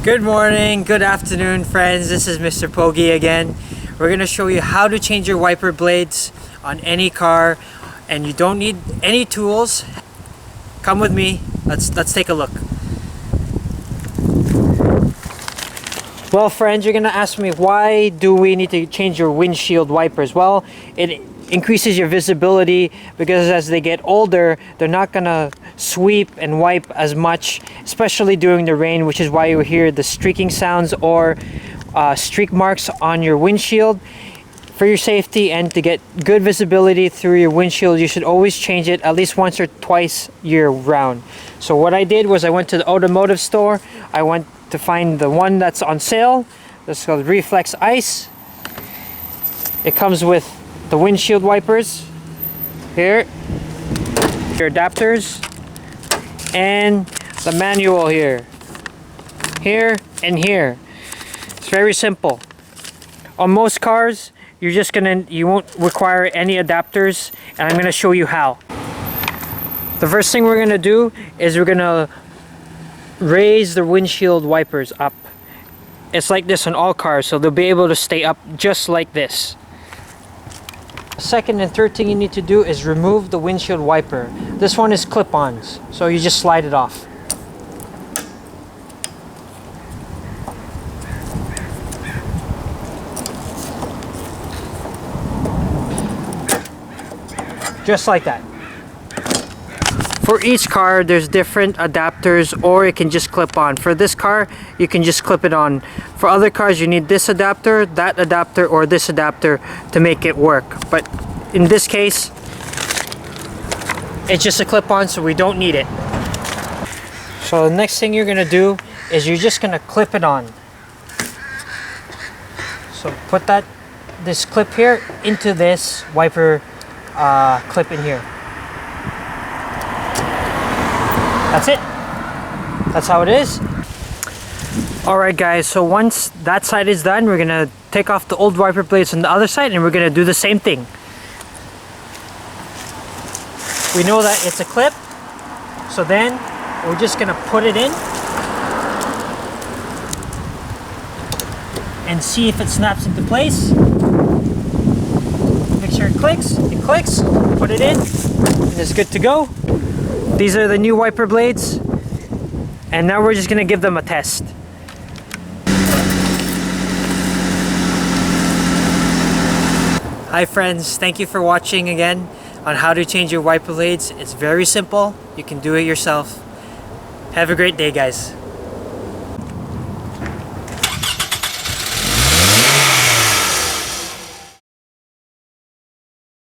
Good morning, good afternoon, friends. This is Mr. Pogi again. We're gonna show you how to change your wiper blades on any car, and you don't need any tools. Come with me. Let's take a look. Well, friends, you're gonna ask me, why do we need to change your windshield wipers? Well, it increases your visibility because as they get older, they're not gonna sweep and wipe as much, especially during the rain, which is why you hear the streaking sounds or streak marks on your windshield. For your safety and to get good visibility through your windshield, you should always change it at least once or twice year round. So what I did was I went to the automotive store. I went to find the one that's on sale. This is called Reflex Ice. It comes with the windshield wipers here, your adapters, and the manual here and here. It's very simple. On most cars, you won't require any adapters, and I'm gonna show you how. The first thing we're gonna do is we're gonna raise the windshield wipers up. It's like this on all cars, so they'll be able to stay up just like this. Second and third thing you need to do is remove the windshield wiper. This one is clip-ons, so you just slide it off. Just like that. For each car, there's different adapters, or it can just clip on. For this car, you can just clip it on. For other cars, you need this adapter, that adapter, or this adapter to make it work. But in this case, it's just a clip-on, so we don't need it. So the next thing you're gonna do is you're just gonna clip it on. So put this clip here into this wiper clip in here. That's it. That's how it is. Alright guys, so once that side is done, we're gonna take off the old wiper blades on the other side and we're gonna do the same thing. We know that it's a clip, so then we're just gonna put it in and see if it snaps into place. Make sure it clicks, put it in, and it's good to go. These are the new wiper blades, and now we're just gonna give them a test. Hi friends, thank you for watching again on how to change your wiper blades. It's very simple. You can do it yourself. Have a great day, guys.